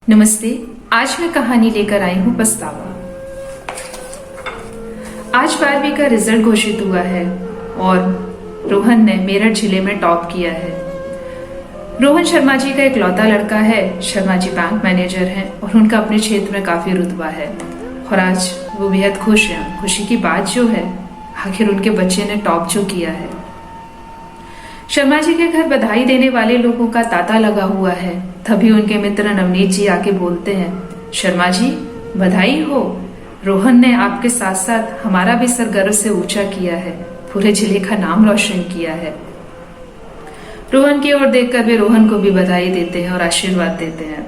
नमस्ते। आज मैं कहानी लेकर आई हूँ पछतावा। आज 12वीं का रिजल्ट घोषित हुआ है और रोहन ने मेरठ जिले में टॉप किया है। रोहन शर्मा जी का इकलौता लड़का है। शर्मा जी बैंक मैनेजर हैं और उनका अपने क्षेत्र में काफी रुतबा है और आज वो बेहद खुश हैं। खुशी की बात जो है, आखिर उनके बच्चे ने टॉप जो किया है। शर्मा जी के घर बधाई देने वाले लोगों का तांता लगा हुआ है। तभी उनके मित्र नवनीत जी आके बोलते हैं, शर्मा जी बधाई हो, रोहन ने आपके साथ साथ हमारा भी सर गर्व से ऊंचा किया है, पूरे जिले का नाम रोशन किया है। रोहन की ओर देखकर वे रोहन को भी बधाई देते हैं और आशीर्वाद देते हैं।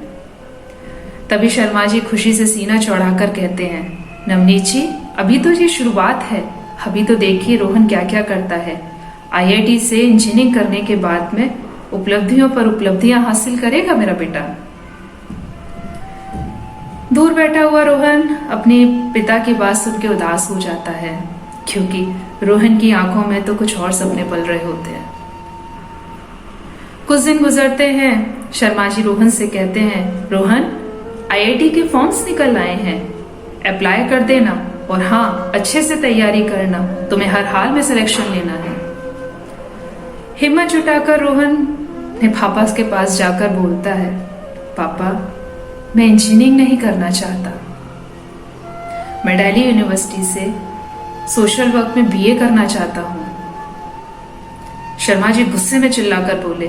तभी शर्मा जी खुशी से सीना चौड़ाकर कहते हैं, नवनीत जी अभी तो ये शुरुआत है, अभी तो देखिए रोहन क्या क्या करता है। आईआईटी से इंजीनियरिंग करने के बाद में उपलब्धियों पर उपलब्धियां हासिल करेगा मेरा बेटा। दूर बैठा हुआ रोहन अपने पिता की बात सुन के उदास हो जाता है, क्योंकि रोहन की आंखों में तो कुछ और सपने पल रहे होते हैं। कुछ दिन गुजरते हैं। शर्मा जी रोहन से कहते हैं, रोहन आईआईटी के फॉर्म्स निकल आए हैं, अप्लाई कर देना और हाँ अच्छे से तैयारी करना, तुम्हें हर हाल में सिलेक्शन लेना है। हिम्मत जुटाकर रोहन ने पापा के पास जाकर बोलता है, पापा मैं इंजीनियरिंग नहीं करना चाहता, मैं दिल्ली यूनिवर्सिटी से सोशल वर्क में बीए करना चाहता हूँ। शर्मा जी गुस्से में चिल्लाकर बोले,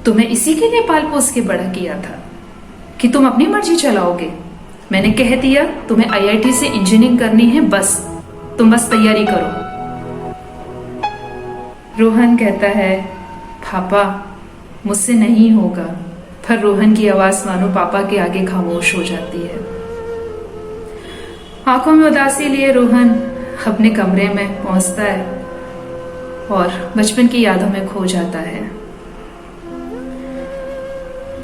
तुम्हें इसी के लिए पाल पोस के बड़ा किया था कि तुम अपनी मर्जी चलाओगे। मैंने कह दिया तुम्हें आईआईटी से इंजीनियरिंग करनी है, बस तुम बस तैयारी करो। रोहन कहता है, पापा मुझसे नहीं होगा। पर रोहन की आवाज मानो पापा के आगे खामोश हो जाती है। आंखों में उदासी लिए रोहन अपने कमरे में पहुंचता है और बचपन की यादों में खो जाता है।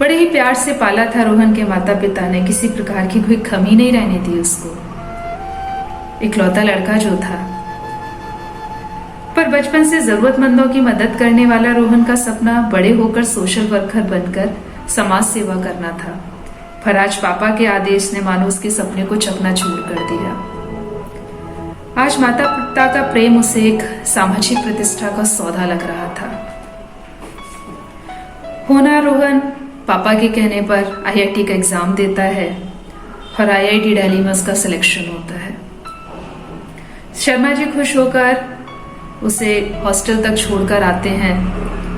बड़े ही प्यार से पाला था रोहन के माता पिता ने, किसी प्रकार की कोई कमी नहीं रहने दी उसको, इकलौता लड़का जो था। पर बचपन से जरूरतमंदों की मदद करने वाला रोहन का सपना बड़े होकर सोशल वर्कर बनकर समाज सेवा करना था। पर आज पापा के आदेश ने मानो उसके सपने को चकनाचूर कर दिया। आज माता पिता का प्रेम उसे एक सामाजिक प्रतिष्ठा का सौदा लग रहा था। होना रोहन पापा के कहने पर आईआईटी का एग्जाम देता है और आईआईटी दिल्ली में उसका सिलेक्शन होता है। शर्मा जी खुश होकर उसे हॉस्टल तक छोड़कर आते हैं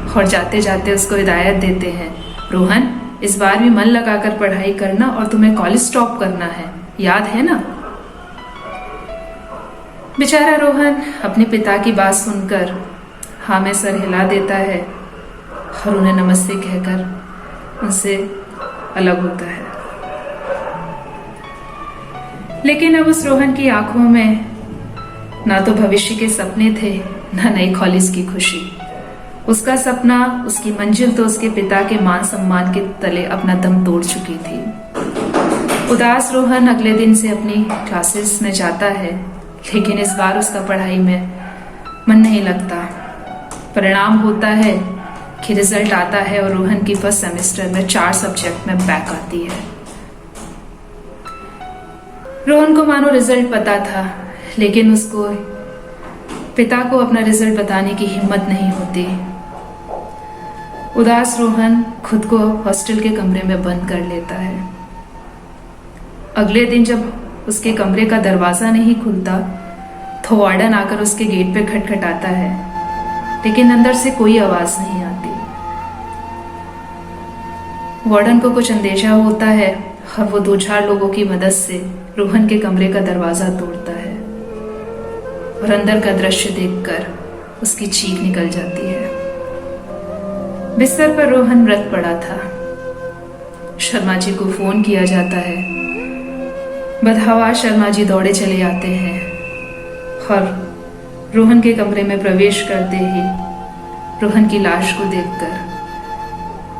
और जाते जाते उसको हिदायत देते हैं, रोहन इस बार भी मन लगाकर पढ़ाई करना और तुम्हें कॉलेज टॉप करना है, याद है ना। बेचारा रोहन अपने पिता की बात सुनकर हाँ में सर हिला देता है और उन्हें नमस्ते कहकर उनसे अलग होता है। लेकिन अब उस रोहन की आंखों में ना तो भविष्य के सपने थे, ना नई कॉलेज की खुशी। उसका सपना, उसकी मंजिल तो उसके पिता के मान सम्मान के तले अपना दम तोड़ चुकी थी। उदास रोहन अगले दिन से अपनी क्लासेस में जाता है, लेकिन इस बार उसका पढ़ाई में मन नहीं लगता। परिणाम होता है कि रिजल्ट आता है और रोहन की फर्स्ट सेमेस्टर में 4 सब्जेक्ट में बैक आती है। रोहन को मानो रिजल्ट पता था, लेकिन उसको पिता को अपना रिजल्ट बताने की हिम्मत नहीं होती। उदास रोहन खुद को हॉस्टल के कमरे में बंद कर लेता है। अगले दिन जब उसके कमरे का दरवाजा नहीं खुलता तो वार्डन आकर उसके गेट पे खटखटाता है, लेकिन अंदर से कोई आवाज नहीं आती। वार्डन को कुछ अंदेशा होता है और वो 2-4 लोगों की मदद से रोहन के कमरे का दरवाजा तोड़ता है और अंदर का दृश्य देखकर उसकी चीख निकल जाती है। बिस्तर पर रोहन मृत पड़ा था। शर्मा जी को फोन किया जाता है। बदहवास शर्मा जी दौड़े चले आते हैं और रोहन के कमरे में प्रवेश करते ही रोहन की लाश को देखकर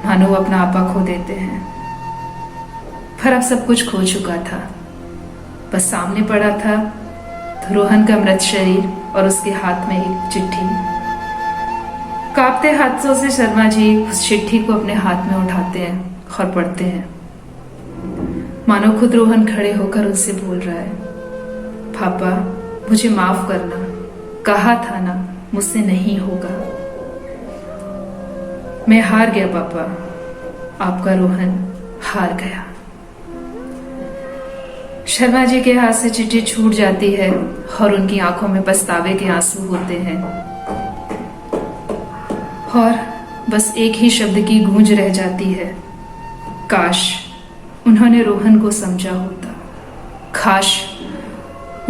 मानो अपना आपा खो देते हैं। पर अब सब कुछ खो चुका था, बस सामने पड़ा था तो रोहन का मृत शरीर और उसके हाथ में एक चिट्ठी। कांपते हाथों से शर्मा जी उस चिट्ठी को अपने हाथ में उठाते हैं और पढ़ते हैं, मानो खुद रोहन खड़े होकर उनसे बोल रहा है, पापा मुझे माफ करना, कहा था ना मुझसे नहीं होगा। मैं हार गया पापा, आपका रोहन हार गया। शर्मा जी के हाथ से चिट्ठी छूट जाती है और उनकी आंखों में पछतावे के आंसू होते हैं और बस एक ही शब्द की गूंज रह जाती है, काश उन्होंने रोहन को समझा होता, काश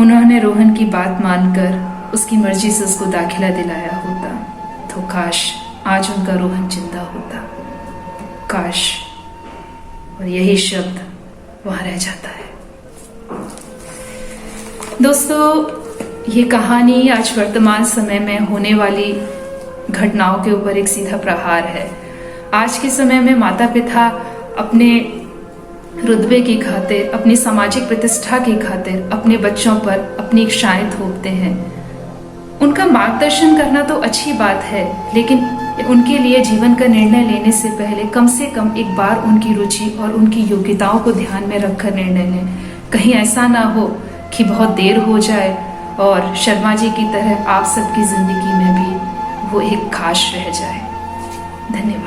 उन्होंने रोहन की बात मानकर उसकी मर्जी से उसको दाखिला दिलाया होता, तो काश आज उनका रोहन जिंदा होता, काश। और यही शब्द वहां रह जाता है। दोस्तों, ये कहानी आज वर्तमान समय में होने वाली घटनाओं के ऊपर एक सीधा प्रहार है। आज के समय में माता पिता अपने रुतबे की खातिर, अपनी सामाजिक प्रतिष्ठा की खातिर अपने बच्चों पर अपनी इच्छाएं थोपते हैं। उनका मार्गदर्शन करना तो अच्छी बात है, लेकिन उनके लिए जीवन का निर्णय लेने से पहले कम से कम एक बार उनकी रुचि और उनकी योग्यताओं को ध्यान में रखकर निर्णय लें। कहीं ऐसा ना हो कि बहुत देर हो जाए और शर्मा जी की तरह आप सबकी जिंदगी में भी वो एक खास रह जाए। धन्यवाद।